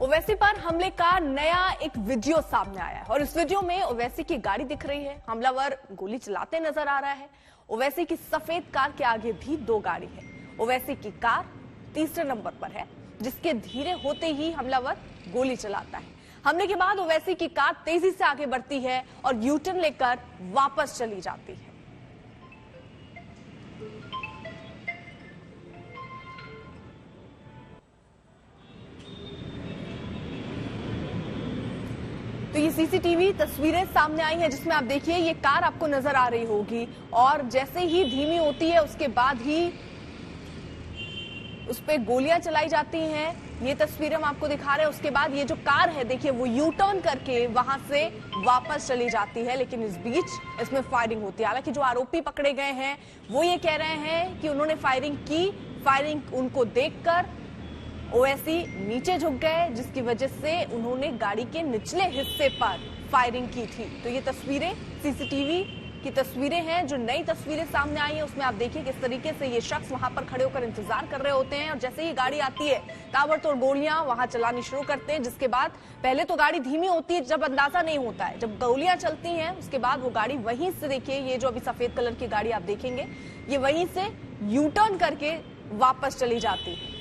ओवैसी पर हमले का नया एक वीडियो सामने आया है और इस वीडियो में ओवैसी की गाड़ी दिख रही है। हमलावर गोली चलाते नजर आ रहा है। ओवैसी की सफेद कार के आगे भी दो गाड़ी है। ओवैसी की कार तीसरे नंबर पर है, जिसके धीरे होते ही हमलावर गोली चलाता है। हमले के बाद ओवैसी की कार तेजी से आगे बढ़ती है और यू टर्न लेकर वापस चली जाती है। तो ये सीसीटीवी तस्वीरें सामने आई हैं, जिसमें आप देखिए ये कार आपको नजर आ रही होगी और जैसे ही धीमी होती है उसके बाद ही उस पे गोलियां चलाई जाती हैं। ये तस्वीरें हम आपको दिखा रहे हैं। उसके बाद ये जो कार है देखिए वो यू टर्न करके वहां से वापस चली जाती है, लेकिन इस बीच इसमें फायरिंग होती है। हालांकि जो आरोपी पकड़े गए हैं वो ये कह रहे हैं कि उन्होंने फायरिंग की, फायरिंग उनको देखकर ओवैसी नीचे झुक गए, जिसकी वजह से उन्होंने गाड़ी के निचले हिस्से पर फायरिंग की थी। तो ये तस्वीरें सीसीटीवी की तस्वीरें हैं, जो नई तस्वीरें सामने आई हैं उसमें आप देखिए किस तरीके से ये शख्स वहां पर खड़े होकर इंतजार कर रहे होते हैं और जैसे ही गाड़ी आती है ताबड़तोड़ गोलियां वहां चलानी शुरू करते हैं। जिसके बाद पहले तो गाड़ी धीमी होती है, जब अंदाजा नहीं होता है, जब गोलियां चलती हैं उसके बाद वो गाड़ी वहीं से देखिए ये जो अभी सफेद कलर की गाड़ी आप देखेंगे ये वहीं से यू टर्न करके वापस चली जाती है।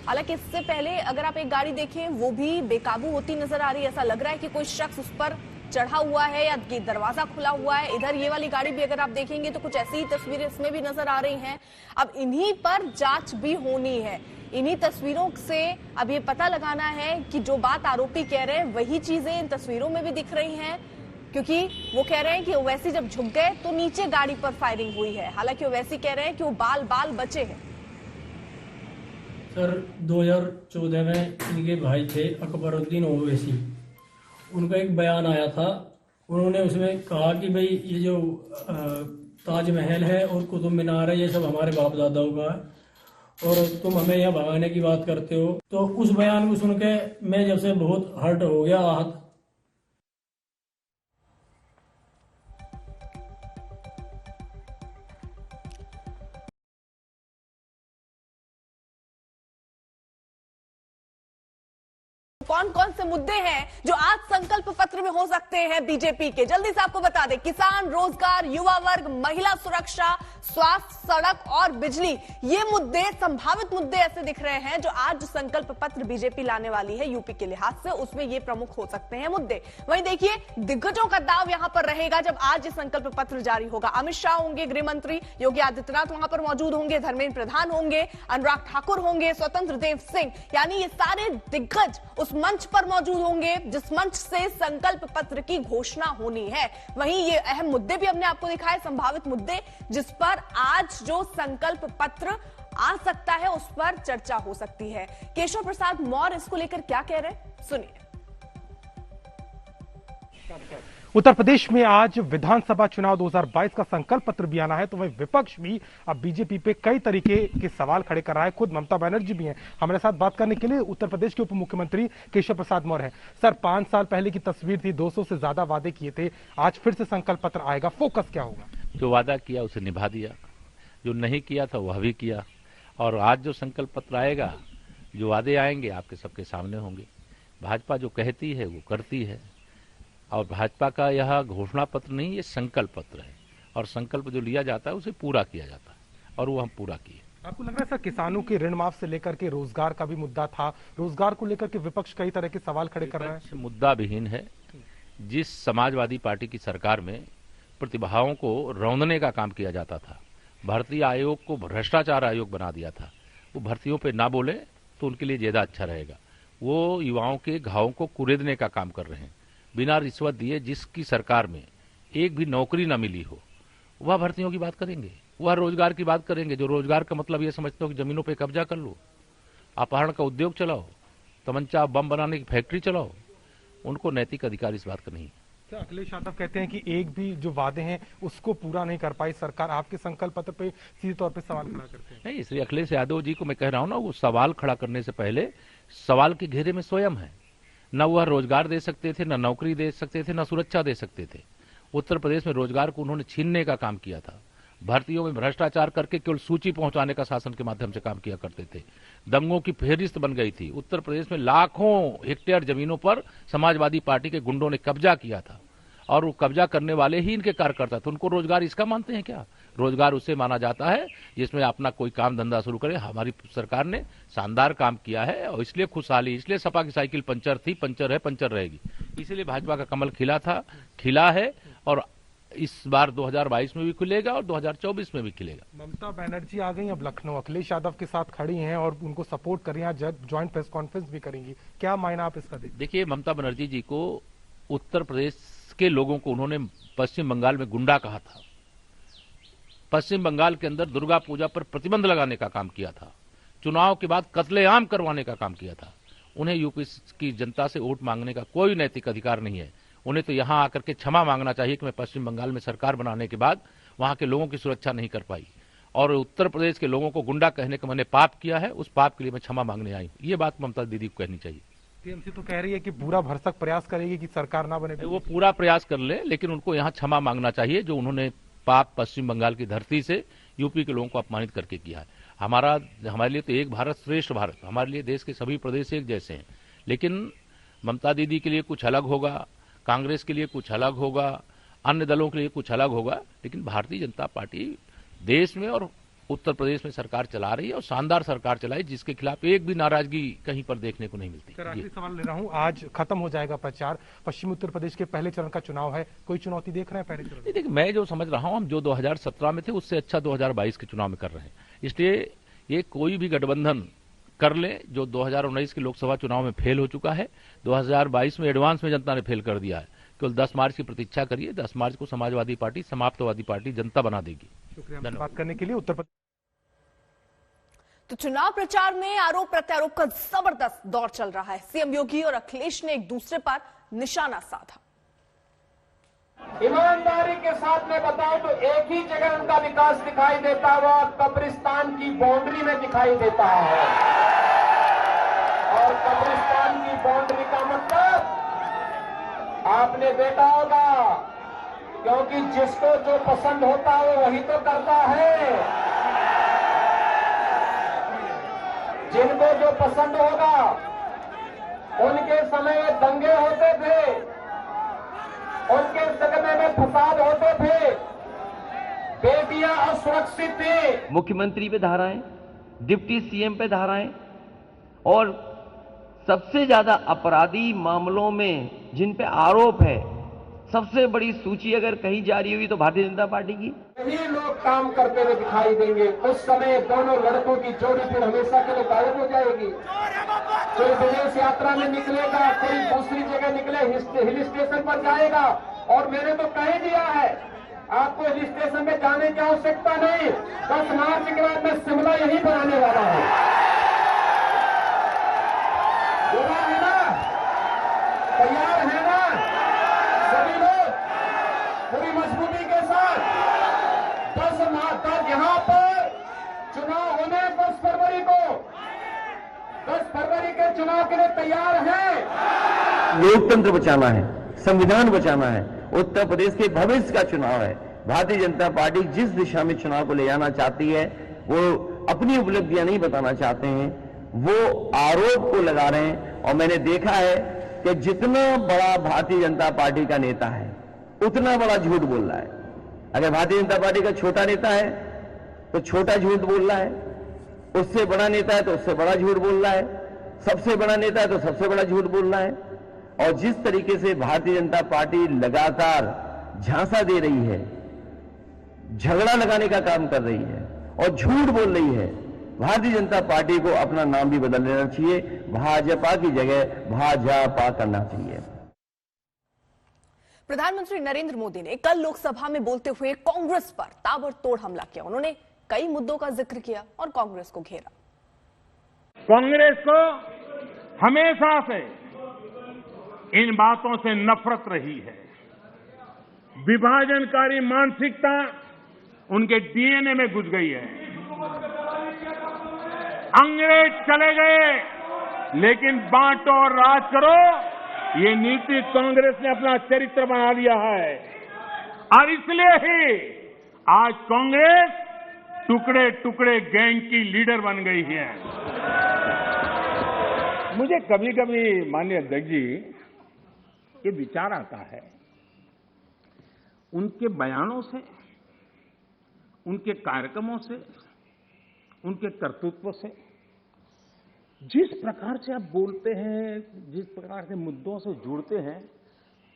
हालांकि इससे पहले अगर आप एक गाड़ी देखें वो भी बेकाबू होती नजर आ रही है। ऐसा लग रहा है कि कोई शख्स उस पर चढ़ा हुआ है या दरवाजा खुला हुआ है। इधर ये वाली गाड़ी भी अगर आप देखेंगे तो कुछ ऐसी ही तस्वीरें इसमें भी नजर आ रही हैं। अब इन्हीं पर जांच भी होनी है। इन्हीं तस्वीरों से अब ये पता लगाना है कि जो बात आरोपी कह रहे हैं वही चीजें इन तस्वीरों में भी दिख रही हैं, क्योंकि वो कह रहे हैं कि ओवैसी जब झुक गए तो नीचे गाड़ी पर फायरिंग हुई है। हालांकि ओवैसी कह रहे हैं कि वो बाल बचे हैं। सर 2014 में इनके भाई थे अकबरुद्दीन ओवैसी, उनका एक बयान आया था। उन्होंने उसमें कहा कि भाई ये जो ताजमहल है और कुतुब मीनार है ये सब हमारे बाप दादाओं का है और तुम हमें यहाँ भगाने की बात करते हो। तो उस बयान को सुन के मैं जब से बहुत हर्ट हो गया, आहत। कौन कौन से मुद्दे हैं जो आज संकल्प पत्र में हो सकते हैं बीजेपी के, जल्दी से आपको बता दें। किसान, रोजगार, युवा वर्ग, महिला सुरक्षा, स्वास्थ्य, सड़क और बिजली, ये मुद्दे संभावित मुद्दे ऐसे दिख रहे हैं जो आज संकल्प पत्र बीजेपी लाने वाली है यूपी के लिहाज से, उसमें ये प्रमुख हो सकते हैं मुद्दे। वहीं देखिए दिग्गजों का दाव यहां पर रहेगा जब आज ये संकल्प पत्र जारी होगा। अमित शाह होंगे गृह मंत्री, योगी आदित्यनाथ वहां पर मौजूद होंगे, धर्मेंद्र प्रधान होंगे, अनुराग ठाकुर होंगे, स्वतंत्र देव सिंह, यानी ये सारे दिग्गज उस मंच पर मौजूद होंगे जिस मंच से संकल्प पत्र की घोषणा होनी है। वहीं ये अहम मुद्दे भी हमने आपको दिखाए, संभावित मुद्दे जिस पर आज जो संकल्प पत्र आ सकता है उस पर चर्चा हो सकती है। केशव प्रसाद मौर्य इसको लेकर क्या कह रहे हैं, सुनिए। उत्तर प्रदेश में आज विधानसभा चुनाव 2022 का संकल्प पत्र भी आना है, तो वही विपक्ष भी अब बीजेपी पे कई तरीके के सवाल खड़े कर रहा है। खुद ममता बनर्जी भी हैं हमारे साथ बात करने के लिए। उत्तर प्रदेश के उप मुख्यमंत्री केशव प्रसाद मौर्य हैं। सर, 5 साल पहले की तस्वीर थी, 200 से ज्यादा वादे किए थे, आज फिर से संकल्प पत्र आएगा, फोकस क्या होगा? जो वादा किया उसे निभा दिया, जो नहीं किया था वह भी किया, और आज जो संकल्प पत्र आएगा, जो वादे आएंगे आपके सबके सामने होंगे। भाजपा जो कहती है वो करती है, और भाजपा का यह घोषणा पत्र नहीं, ये संकल्प पत्र है, और संकल्प जो लिया जाता है उसे पूरा किया जाता है, और वो हम पूरा किए। आपको लग रहा है सर किसानों के ऋण माफ से लेकर के रोजगार का भी मुद्दा था, रोजगार को लेकर के विपक्ष कई तरह के सवाल खड़े कर रहा है? मुद्दा विहीन है। जिस समाजवादी पार्टी की सरकार में प्रतिभाओं को रौंदने का काम किया जाता था, भर्ती आयोग को भ्रष्टाचार आयोग बना दिया था, वो भर्तियों पे ना बोले तो उनके लिए ज्यादा अच्छा रहेगा। वो युवाओं के घावों को कुरेदने का काम कर रहे हैं। बिना रिश्वत दिए जिसकी सरकार में एक भी नौकरी न मिली हो वह भर्तियों की बात करेंगे, वह रोजगार की बात करेंगे। जो रोजगार का मतलब ये समझते हो कि जमीनों पे कब्जा कर लो, अपहरण का उद्योग चलाओ, तमंचा बम बनाने की फैक्ट्री चलाओ, उनको नैतिक अधिकार इस बात का नहीं। क्या अखिलेश यादव कहते हैं कि एक भी जो वादे हैं उसको पूरा नहीं कर पाई सरकार, आपके संकल्प पत्र पे सीधे तौर पे सवाल खड़ा करते हैं? नहीं, इसलिए अखिलेश यादव जी को मैं कह रहा हूं ना, वो सवाल खड़ा करने से पहले सवाल के घेरे में स्वयं है। न वह रोजगार दे सकते थे, न नौकरी दे सकते थे, न सुरक्षा दे सकते थे। उत्तर प्रदेश में रोजगार को उन्होंने छीनने का काम किया था, भर्तियों में भ्रष्टाचार करके केवल सूची पहुंचाने का शासन के माध्यम से काम किया करते थे। दंगों की फेहरिस्त बन गई थी। उत्तर प्रदेश में लाखों हेक्टेयर जमीनों पर समाजवादी पार्टी के गुंडों ने कब्जा किया था और वो कब्जा करने वाले ही इनके कार्यकर्ता थे। उनको रोजगार इसका मानते हैं क्या? रोजगार उसे माना जाता है जिसमें अपना कोई काम धंधा शुरू करे। हमारी सरकार ने शानदार काम किया है और इसलिए खुशहाली, इसलिए सपा की साइकिल पंचर थी, पंचर है, पंचर रहेगी। इसीलिए भाजपा का कमल खिला था, खिला है और इस बार 2022 में भी खिलेगा और 2024 में भी खिलेगा। ममता बनर्जी आ गई अब लखनऊ, अखिलेश यादव के साथ खड़ी हैं और उनको सपोर्ट कर रही हैं, ज्वाइंट प्रेस कॉन्फ्रेंस भी करेंगी। क्या मायना आप इसका देखते? देखिए, ममता बनर्जी जी को उत्तर प्रदेश के लोगों को उन्होंने पश्चिम बंगाल में गुंडा कहा था। पश्चिम बंगाल के अंदर दुर्गा पूजा पर प्रतिबंध लगाने का काम किया था। चुनाव के बाद कत्लेआम करवाने का काम किया था। उन्हें यूपी की जनता से वोट मांगने का कोई नैतिक अधिकार नहीं है। उन्हें तो यहां आकर के क्षमा मांगना चाहिए कि मैं पश्चिम बंगाल में सरकार बनाने के बाद वहां के लोगों की सुरक्षा नहीं कर पाई और उत्तर प्रदेश के लोगों को गुंडा कहने का मैंने पाप किया है, उस पाप के लिए मैं क्षमा मांगने आई हूं। ये बात ममता दीदी को कहनी चाहिए। टीएमसी तो कह रही है कि पूरा भरसक प्रयास करेगी कि सरकार ना बने। वो पूरा प्रयास कर ले, लेकिन उनको यहां क्षमा मांगना चाहिए जो उन्होंने पाप पश्चिम बंगाल की धरती से यूपी के लोगों को अपमानित करके किया है। हमारे लिए तो एक भारत श्रेष्ठ भारत, हमारे लिए देश के सभी प्रदेश एक जैसे हैं, लेकिन ममता दीदी के लिए कुछ अलग होगा, कांग्रेस के लिए कुछ अलग होगा, अन्य दलों के लिए कुछ अलग होगा, लेकिन भारतीय जनता पार्टी देश में और उत्तर प्रदेश में सरकार चला रही है और शानदार सरकार चलाई जिसके खिलाफ एक भी नाराजगी कहीं पर देखने को नहीं मिलती। सर, आखिरी सवाल ले रहा हूं, आज खत्म हो जाएगा प्रचार, पश्चिमी उत्तर प्रदेश के पहले चरण का चुनाव है, कोई चुनौती देख रहे हैं पहले चरण? देखिए, मैं जो समझ रहा हूं, हम जो 2017 में थे उससे अच्छा 2022 के चुनाव में कर रहे हैं। इसलिए ये कोई भी गठबंधन कर ले जो 2019 के लोकसभा चुनाव में फेल हो चुका है, 2022 में एडवांस में जनता ने फेल कर दिया है। केवल 10 मार्च की प्रतीक्षा करिए, 10 मार्च को समाजवादी पार्टी, समाप्तवादी पार्टी जनता बना देगी। शुक्रिया बात करने के लिए। उत्तर प्रदेश तो चुनाव प्रचार में आरोप प्रत्यारोप का जबरदस्त दौर चल रहा है। सीएम योगी और अखिलेश ने एक दूसरे पर निशाना साधा। ईमानदारी के साथ में बताऊं तो एक ही जगह उनका विकास दिखाई देता हुआ कब्रिस्तान की बाउंड्री में दिखाई देता है। और कब्रिस्तान की बाउंड्री का मतलब आपने देखा होगा, क्योंकि जिसको जो पसंद होता है वही तो करता है। जिनको जो पसंद होगा उनके समय में दंगे होते थे, उनके समय में फसाद होते थे, बेटियां असुरक्षित थी। मुख्यमंत्री पे धाराएं, डिप्टी सीएम पे धाराएं और सबसे ज्यादा अपराधी मामलों में जिन पे आरोप है, सबसे बड़ी सूची अगर कहीं जारी हुई तो भारतीय जनता पार्टी की। यही लोग काम करते हुए दिखाई देंगे। उस समय दोनों लड़कों की जोड़ी फिर हमेशा के लिए गायब हो जाएगी। कोई विदेश यात्रा में निकलेगा, कोई दूसरी जगह निकले, हिल स्टेशन पर जाएगा। और मैंने तो कह दिया है, आपको हिल स्टेशन में जाने की आवश्यकता नहीं। 10 मार्च के बाद मैं शिमला यही बनाने वाला हूं। बुरा है ना? तैयार है ना सभी लोग? पूरी मजबूती के साथ 10 मार्च तक यहां पर चुनाव होने 10 फरवरी को, 10 फरवरी के चुनाव के लिए तैयार हैं। लोकतंत्र बचाना है, संविधान बचाना है, उत्तर प्रदेश के भविष्य का चुनाव है। भारतीय जनता पार्टी जिस दिशा में चुनाव को ले जाना चाहती है, वो अपनी उपलब्धियां नहीं बताना चाहते हैं, वो आरोप को लगा रहे हैं। और मैंने देखा है कि जितना बड़ा भारतीय जनता पार्टी का नेता है उतना बड़ा झूठ बोल रहा है। अगर भारतीय जनता पार्टी का छोटा नेता है तो छोटा झूठ बोल रहा है, उससे बड़ा नेता है तो उससे बड़ा झूठ बोल रहा है, सबसे बड़ा नेता है तो सबसे बड़ा झूठ बोल रहा है। और जिस तरीके से भारतीय जनता पार्टी लगातार झांसा दे रही है, झगड़ा लगाने का काम कर रही है और झूठ बोल रही है, भारतीय जनता पार्टी को अपना नाम भी बदल लेना चाहिए, भाजपा की जगह भाजपा करना चाहिए। प्रधानमंत्री नरेंद्र मोदी ने कल लोकसभा में बोलते हुए कांग्रेस पर ताबड़तोड़ हमला किया। उन्होंने कई मुद्दों का जिक्र किया और कांग्रेस को घेरा। कांग्रेस को हमेशा से इन बातों से नफरत रही है। विभाजनकारी मानसिकता उनके डीएनए में घुस गई है। अंग्रेज चले गए, लेकिन बांटो और राज करो, ये नीति कांग्रेस ने अपना चरित्र बना लिया है। और इसलिए ही आज कांग्रेस टुकड़े टुकड़े गैंग की लीडर बन गई है। मुझे कभी कभी माननीय अध्यक्ष जी ये विचार आता है, उनके बयानों से, उनके कार्यक्रमों से, उनके कर्तृत्व से, जिस प्रकार से आप बोलते हैं, जिस प्रकार से मुद्दों से जुड़ते हैं,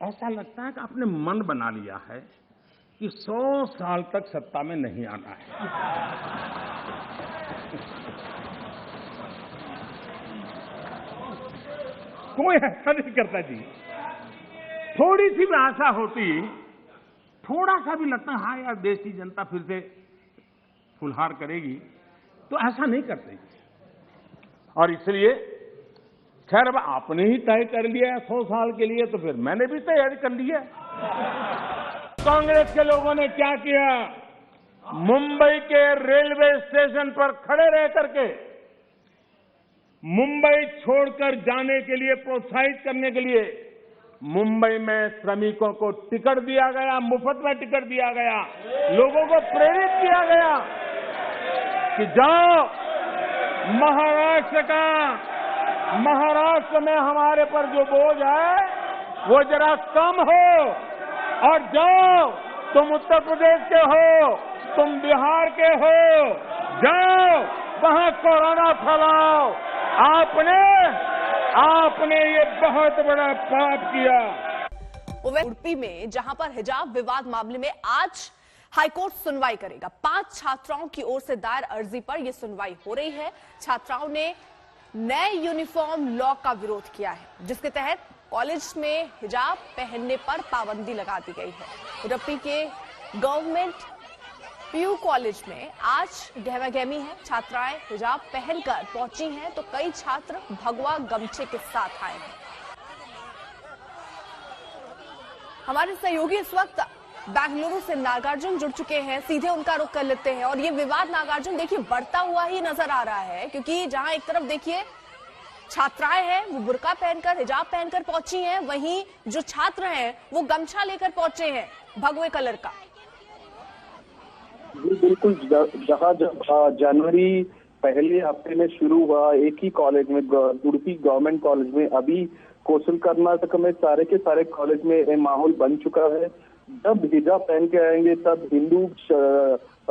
ऐसा लगता है कि आपने मन बना लिया है कि 100 साल तक सत्ता में नहीं आना है। कोई ऐसा नहीं करता जी। थोड़ी सी भी आशा होती, थोड़ा सा भी लगता हाँ यार देश की जनता फिर से फुलहार करेगी, तो ऐसा नहीं करते। और इसलिए खैर अब आपने ही तय कर लिया 100 साल के लिए, तो फिर मैंने भी तैयारी कर ली है। कांग्रेस के लोगों ने क्या किया, मुंबई के रेलवे स्टेशन पर खड़े रह करके मुंबई छोड़कर जाने के लिए प्रोत्साहित करने के लिए मुंबई में श्रमिकों को टिकट दिया गया, मुफ्त में टिकट दिया गया, लोगों को प्रेरित किया गया कि जाओ महाराष्ट्र में हमारे पर जो बोझ है वो जरा कम हो, और जाओ तुम उत्तर प्रदेश के हो, तुम बिहार के हो, जाओ वहां कोरोना फैलाओ। आपने ये बहुत बड़ा पाप किया। उडुपी में जहां पर हिजाब विवाद मामले में आज हाईकोर्ट सुनवाई करेगा। 5 छात्राओं की ओर से दायर अर्जी पर यह सुनवाई हो रही है। छात्राओं ने नए यूनिफॉर्म लॉ का विरोध किया है, जिसके तहत कॉलेज में हिजाब पहनने पर पाबंदी लगा दी गई है। उडुपी के गवर्नमेंट पीयू कॉलेज में आज गहमागहमी है। छात्राएं हिजाब पहनकर पहुंची हैं, तो कई छात्र भगवा गमछे के साथ आए हैं। हमारे सहयोगी इस वक्त बेंगलुरु से नागार्जुन जुड़ चुके हैं, सीधे उनका रुख कर लेते हैं। और ये विवाद नागार्जुन देखिए बढ़ता हुआ ही नजर आ रहा है, क्योंकि जहां एक तरफ देखिए छात्राएं हैं वो बुर्का पहनकर, हिजाब पहनकर पहुंची हैं, वहीं जो छात्र हैं वो गमछा लेकर पहुंचे हैं भगवे कलर का। जी बिल्कुल, जहां जब जनवरी पहले हफ्ते में शुरू हुआ एक ही कॉलेज में, उडुपी गवर्नमेंट कॉलेज में, अभी कोसल कर्नाटक में सारे के सारे कॉलेज में ये माहौल बन चुका है। जब हिजाब पहन के आएंगे तब हिंदू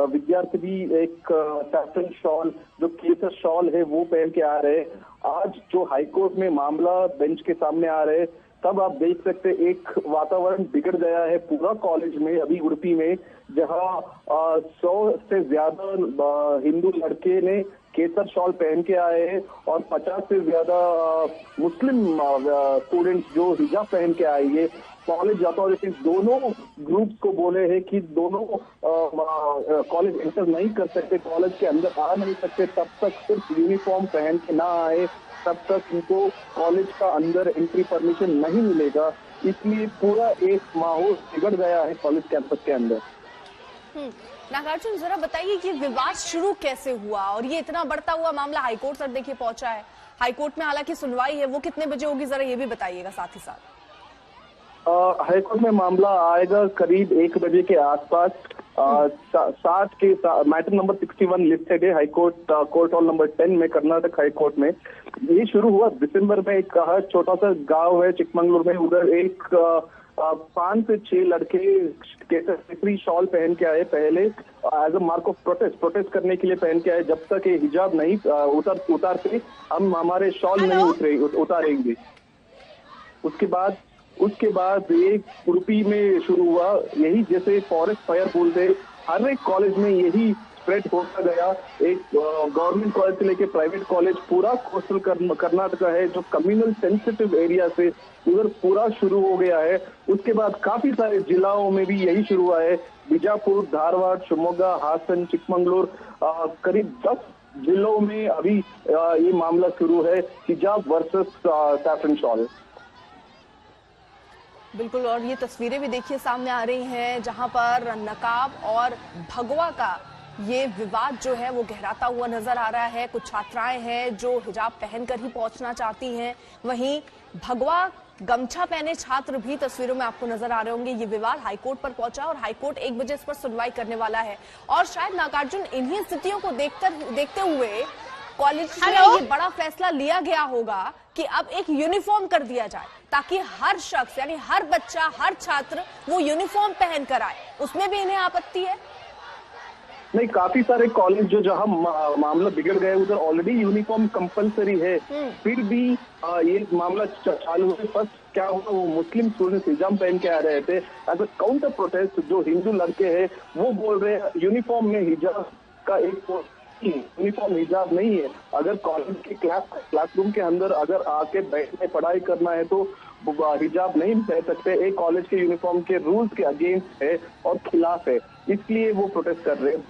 विद्यार्थी भी एक सैफरन शॉल, जो केसर शॉल है, वो पहन के आ रहे हैं। आज जो हाईकोर्ट में मामला बेंच के सामने आ रहे हैं, तब आप देख सकते एक वातावरण बिगड़ गया है पूरा कॉलेज में अभी उडुपी में, जहां 100 से ज्यादा हिंदू लड़के ने केसर शॉल पहन के आए हैं और 50 से ज्यादा मुस्लिम स्टूडेंट्स जो हिजाब पहन के आए हैं। कॉलेज अथॉरिटीज दोनों ग्रुप्स को बोले हैं कि दोनों कॉलेज एंटर नहीं कर सकते, कॉलेज के अंदर आ नहीं सकते तब तक सिर्फ यूनिफॉर्म पहन के ना आए, तब तक इनको कॉलेज का अंदर एंट्री परमिशन नहीं मिलेगा। इसलिए पूरा एक माहौल बिगड़ गया है कॉलेज कैंपस के अंदर। नागार्जुन जरा बताइए कि विवाद शुरू कैसे हुआ और ये इतना बढ़ता हुआ मामला हाईकोर्ट तक देखिए पहुंचा है। हाईकोर्ट में हालांकि सुनवाई है, वो कितने बजे होगी जरा ये भी बताइएगा साथ ही साथ। हाईकोर्ट में मामला आएगा करीब 1 बजे के आसपास। 60 के मैटर नंबर 61 लिस्टेड है हाईकोर्ट कोर्ट हॉल नंबर 10 में, कर्नाटक हाईकोर्ट में। ये शुरू हुआ दिसंबर में। एक छोटा सा गांव है चिकमंगलुरु में, उधर एक 5 से 6 लड़के केसरी शॉल पहन के आए, पहले as a mark of protest करने के लिए पहन के आए। जब तक ये हिजाब नहीं उतारते हम हमारे शॉल नहीं उतारेंगे। उसके बाद एक उडुपी में शुरू हुआ, यही जैसे फॉरेस्ट फायर बोलते, हर एक कॉलेज में यही स्प्रेड होता गया। एक गवर्नमेंट कॉलेज से लेके प्राइवेट कॉलेज, पूरा कोस्टल कर्नाटक है जो कम्युनल सेंसिटिव एरिया से उधर पूरा शुरू हो गया है। उसके बाद काफी सारे जिलाओं में भी यही शुरू हुआ है, बीजापुर, धारवाड़, शिवमोगा, हासन, चिकमंगलुरु, करीब 10 जिलों में अभी ये मामला शुरू है, हिजाब वर्सेस सैफरन शॉल। बिल्कुल, और ये तस्वीरें भी देखिए सामने आ रही हैं जहां पर नकाब और भगवा का ये विवाद जो है वो गहराता हुआ नजर आ रहा है। कुछ छात्राएं हैं जो हिजाब पहनकर ही पहुंचना चाहती हैं, वहीं भगवा गमछा पहने छात्र भी तस्वीरों में आपको नजर आ रहे होंगे। ये विवाद हाईकोर्ट पर पहुंचा और हाईकोर्ट 1 बजे इस पर सुनवाई करने वाला है और शायद नागार्जुन इन्हीं स्थितियों को देखते हुए कॉलेज में ये बड़ा फैसला लिया गया होगा कि अब एक यूनिफॉर्म कर दिया जाए ताकि हर शख्स यानी हर बच्चा, हर छात्र वो यूनिफॉर्म पहन कर आए। उसमें भी इन्हें आपत्ति है? नहीं, काफी सारे कॉलेज जो जहां मामला बिगड़ गए उधर ऑलरेडी यूनिफॉर्म कंपलसरी है, फिर भी ये मामला चालू है। फर्स्ट क्या हुआ, वो मुस्लिम स्टूडेंट्स हिजाब पहन के आ रहे थे एज अ काउंटर प्रोटेस्ट। जो हिंदू लड़के हैं वो बोल रहे हैं यूनिफॉर्म में हिजाब का एक यूनिफॉर्म हिजाब नहीं है। अगर कॉलेज के क्लासरूम के अंदर अगर आके बैठने पढ़ाई करना है तो हिजाब नहीं पहन सकते। एक कॉलेज के यूनिफॉर्म के रूल्स के अगेंस्ट है और खिलाफ है, इसलिए वो प्रोटेस्ट कर रहे हैं।